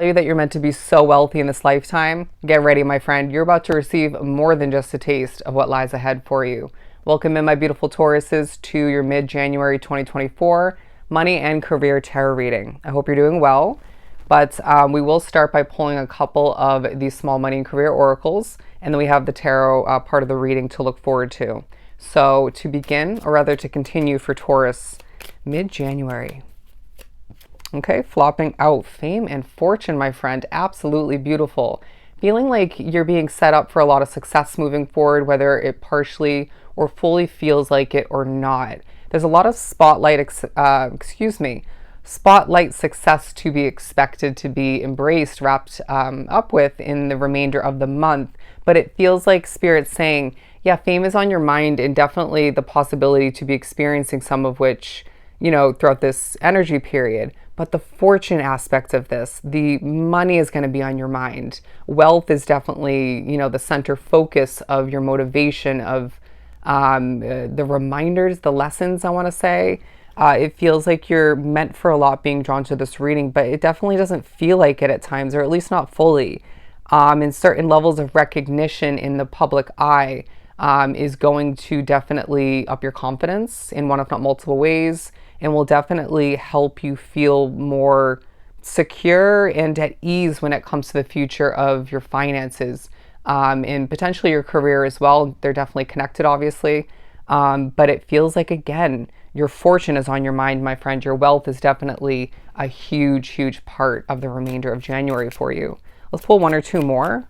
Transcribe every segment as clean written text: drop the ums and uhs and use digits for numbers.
You that you're meant to be so wealthy in this lifetime. Get ready, my friend. You're about to receive more than just a taste of what lies ahead for you. Welcome in, my beautiful Tauruses, to your mid-January 2024 money and career tarot reading. I hope you're doing well, but we will start by pulling a couple of these small money and career oracles, and then we have the tarot part of the reading to look forward to. So to begin, or rather to continue for Taurus, mid-January. Okay, flopping out fame and fortune, my friend. Absolutely beautiful. Feeling like you're being set up for a lot of success moving forward, whether it partially or fully feels like it or not. There's a lot of spotlight success to be expected, to be embraced, wrapped up with in the remainder of the month. But it feels like Spirit's saying, yeah, fame is on your mind, and definitely the possibility to be experiencing some of which, you know, throughout this energy period. But the fortune aspect of this, the money is going to be on your mind. Wealth is definitely, you know, the center focus of your motivation, of the reminders, the lessons, I want to say. It feels like you're meant for a lot being drawn to this reading, but it definitely doesn't feel like it at times, or at least not fully. In certain levels of recognition in the public eye is going to definitely up your confidence in one, if not multiple ways, and will definitely help you feel more secure and at ease when it comes to the future of your finances, and potentially your career as well. They're definitely connected, obviously. But it feels like, again, your fortune is on your mind, my friend. Your wealth is definitely a huge, huge part of the remainder of January for you. Let's pull one or two more.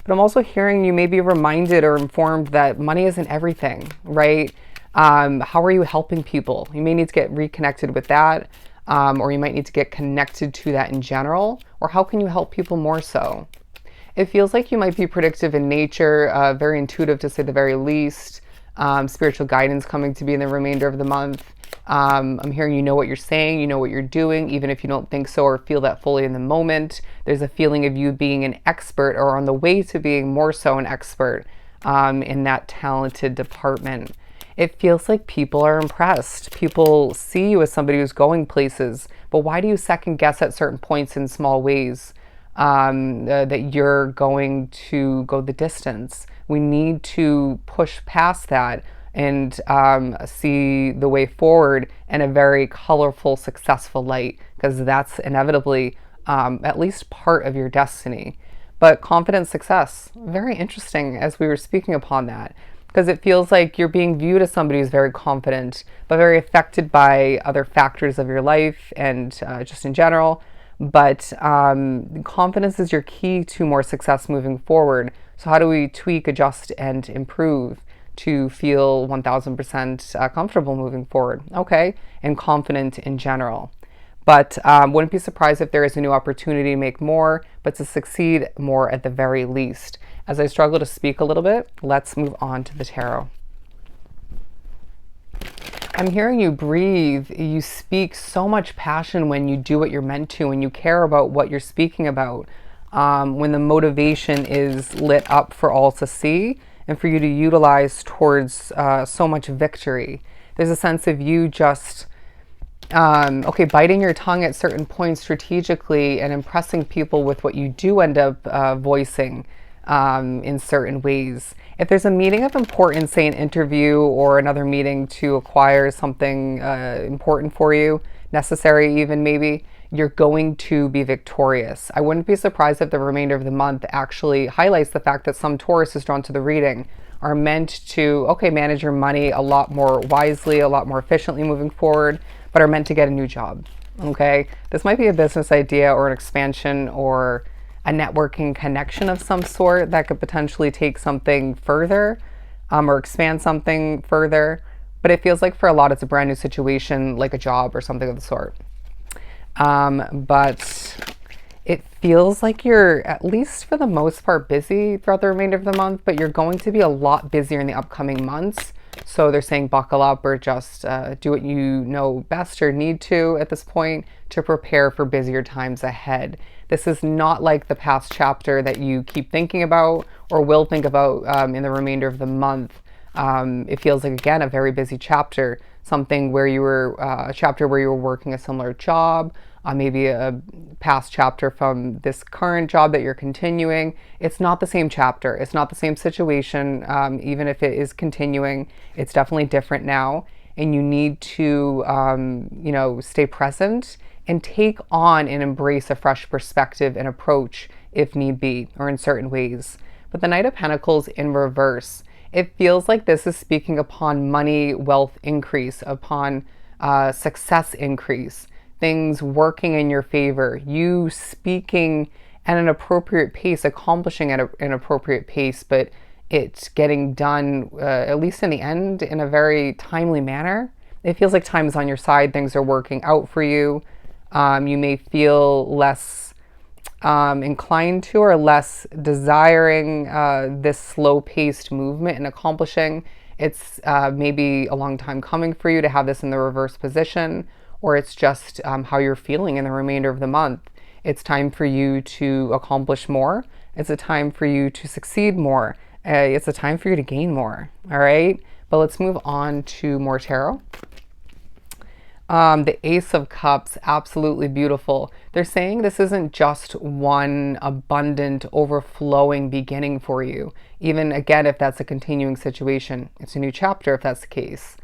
But I'm also hearing you may be reminded or informed that money isn't everything, right? How are you helping people? You may need to get reconnected with that, or you might need to get connected to that in general, or how can you help people more so? It feels like you might be predictive in nature, very intuitive to say the very least, spiritual guidance coming to be in the remainder of the month. I'm hearing you know what you're saying, you know what you're doing, even if you don't think so or feel that fully in the moment. There's a feeling of you being an expert, or on the way to being more so an expert in that talented department. It feels like people are impressed. People see you as somebody who's going places, but why do you second guess at certain points in small ways that you're going to go the distance? We need to push past that and see the way forward in a very colorful, successful light, because that's inevitably at least part of your destiny. But confident success, very interesting as we were speaking upon that, because it feels like you're being viewed as somebody who's very confident, but very affected by other factors of your life and just in general. But confidence is your key to more success moving forward. So how do we tweak, adjust, and improve to feel 1000% comfortable moving forward? Okay, and confident in general. But wouldn't be surprised if there is a new opportunity to make more, but to succeed more at the very least. As I struggle to speak a little bit, let's move on to the tarot. I'm hearing you breathe. You speak so much passion when you do what you're meant to, and you care about what you're speaking about. When the motivation is lit up for all to see and for you to utilize towards so much victory. There's a sense of you just, biting your tongue at certain points strategically and impressing people with what you do end up voicing in certain ways. If there's a meeting of importance, say an interview or another meeting to acquire something important for you, necessary even maybe, you're going to be victorious. I wouldn't be surprised if the remainder of the month actually highlights the fact that some Tauruses drawn to the reading are meant to, manage your money a lot more wisely, a lot more efficiently moving forward, but are meant to get a new job, okay? This might be a business idea or an expansion or a networking connection of some sort that could potentially take something further or expand something further. But it feels like for a lot, it's a brand new situation, like a job or something of the sort. But it feels like you're, at least for the most part, busy throughout the remainder of the month, but you're going to be a lot busier in the upcoming months. So they're saying buckle up, or just do what you know best or need to at this point to prepare for busier times ahead. This is not like the past chapter that you keep thinking about or will think about in the remainder of the month. It feels like, again, a very busy chapter, something where you were, a chapter where you were working a similar job, maybe a past chapter from this current job that you're continuing. It's not the same chapter. It's not the same situation. Even if it is continuing, it's definitely different now. And you need to, stay present and take on and embrace a fresh perspective and approach if need be, or in certain ways. But the Knight of Pentacles in reverse, it feels like this is speaking upon money, wealth increase, upon success increase, things working in your favor, you speaking at an appropriate pace, accomplishing at an appropriate pace, but it's getting done, at least in the end, in a very timely manner. It feels like time is on your side. Things are working out for you. You may feel less inclined to or less desiring this slow-paced movement and accomplishing. It's maybe a long time coming for you to have this in the reverse position, or it's just how you're feeling in the remainder of the month. It's time for you to accomplish more. It's a time for you to succeed more. It's a time for you to gain more. All right. But let's move on to more tarot. The Ace of Cups, absolutely beautiful. They're saying this isn't just one abundant, overflowing beginning for you. Even again, if that's a continuing situation, it's a new chapter if that's the case.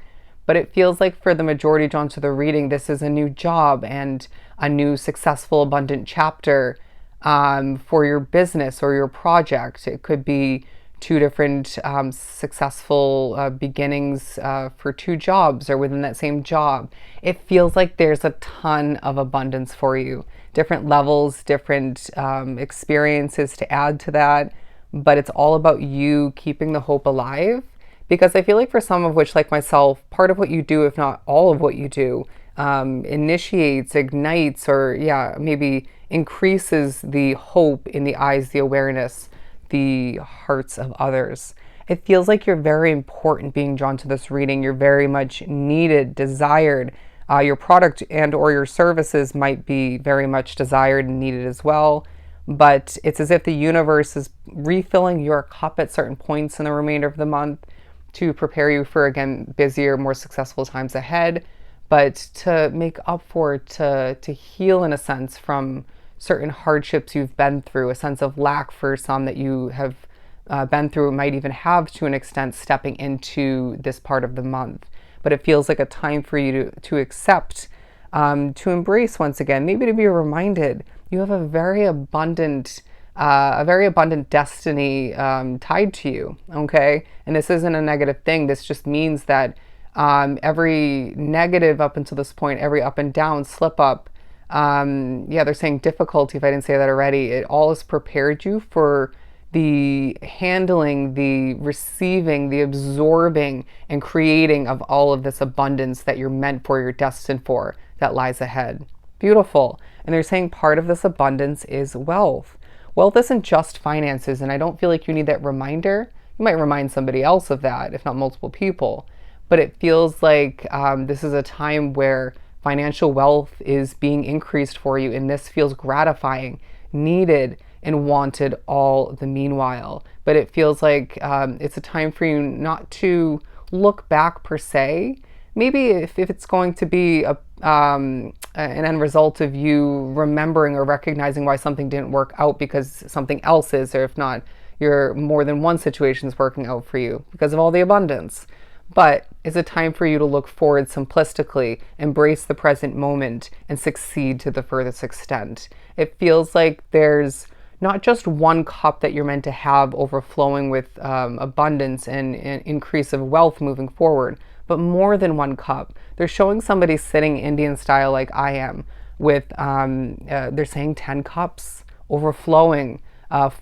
But it feels like for the majority drawn to the reading, this is a new job and a new successful, abundant chapter for your business or your project. It could be two different successful beginnings for two jobs or within that same job. It feels like there's a ton of abundance for you. Different levels, different experiences to add to that. But it's all about you keeping the hope alive. Because I feel like for some of which, like myself, part of what you do, if not all of what you do, initiates, ignites, or maybe increases the hope in the eyes, the awareness, the hearts of others. It feels like you're very important being drawn to this reading. You're very much needed, desired. Your product and or your services might be very much desired and needed as well. But it's as if the universe is refilling your cup at certain points in the remainder of the month to prepare you for, again, busier, more successful times ahead, but to make up for, to heal in a sense from certain hardships you've been through, a sense of lack for some that you have been through, might even have to an extent stepping into this part of the month. But it feels like a time for you to accept, to embrace once again, maybe to be reminded you have a very abundant destiny tied to you, okay? And this isn't a negative thing. This just means that every negative up until this point, every up and down, slip up, they're saying difficulty, if I didn't say that already, it all has prepared you for the handling, the receiving, the absorbing, and creating of all of this abundance that you're meant for, you're destined for, that lies ahead. Beautiful. And they're saying part of this abundance is wealth. Wealth isn't just finances, and I don't feel like you need that reminder. You might remind somebody else of that, if not multiple people. But it feels like this is a time where financial wealth is being increased for you, and this feels gratifying, needed, and wanted all the meanwhile. But it feels like it's a time for you not to look back per se. Maybe if it's going to be an end result of you remembering or recognizing why something didn't work out because something else is, or if not, your more than one situation is working out for you because of all the abundance. But it's a time for you to look forward simplistically, embrace the present moment, and succeed to the furthest extent. It feels like there's not just one cup that you're meant to have overflowing with abundance and increase of wealth moving forward, but more than one cup. They're showing somebody sitting Indian style like I am with, they're saying 10 cups overflowing,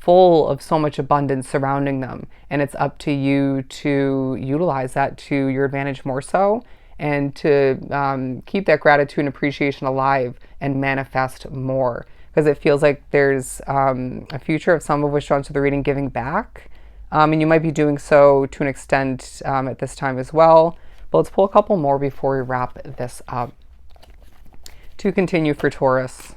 full of so much abundance surrounding them. And it's up to you to utilize that to your advantage more so, and to keep that gratitude and appreciation alive and manifest more. Because it feels like there's a future of some of which drawn to the reading giving back. And you might be doing so to an extent at this time as well. But let's pull a couple more before we wrap this up. To continue for Taurus.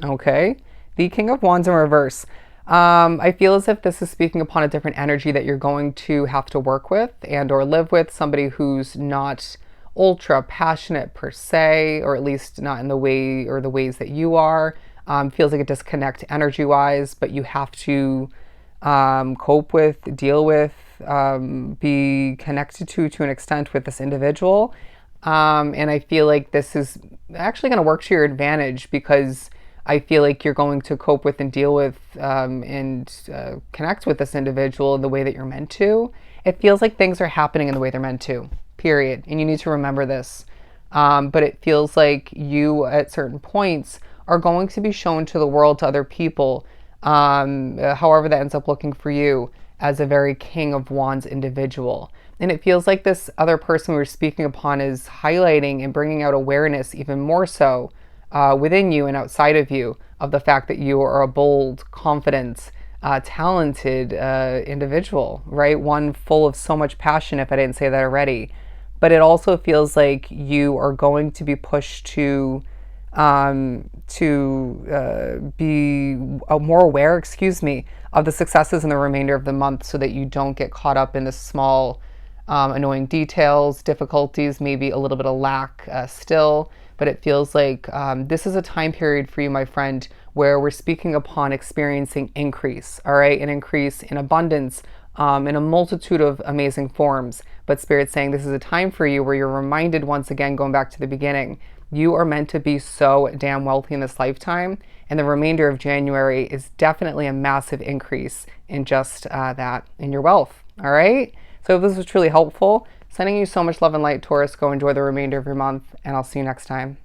Okay. The King of Wands in reverse. I feel as if this is speaking upon a different energy that you're going to have to work with and or live with, somebody who's not ultra passionate per se, or at least not in the way or the ways that you are. Feels like a disconnect energy wise, but you have to cope with, deal with, be connected to an extent with this individual. And I feel like this is actually going to work to your advantage because I feel like you're going to cope with and deal with and connect with this individual in the way that you're meant to. It feels like things are happening in the way they're meant to, period. And you need to remember this. But it feels like you, at certain points, are going to be shown to the world, to other people, however that ends up looking for you, as a very King of Wands individual. And it feels like this other person we were speaking upon is highlighting and bringing out awareness even more so within you and outside of you of the fact that you are a bold, confident, talented individual, right? One full of so much passion, if I didn't say that already. But it also feels like you are going to be pushed to be more aware, of the successes in the remainder of the month so that you don't get caught up in the small, annoying details, difficulties, maybe a little bit of lack still. But it feels like this is a time period for you, my friend, where we're speaking upon experiencing increase, all right? An increase in abundance, in a multitude of amazing forms. But Spirit's saying this is a time for you where you're reminded once again, going back to the beginning, you are meant to be so damn wealthy in this lifetime. And the remainder of January is definitely a massive increase in just that, in your wealth. All right? So if this was truly helpful, sending you so much love and light, Taurus. Go enjoy the remainder of your month, and I'll see you next time.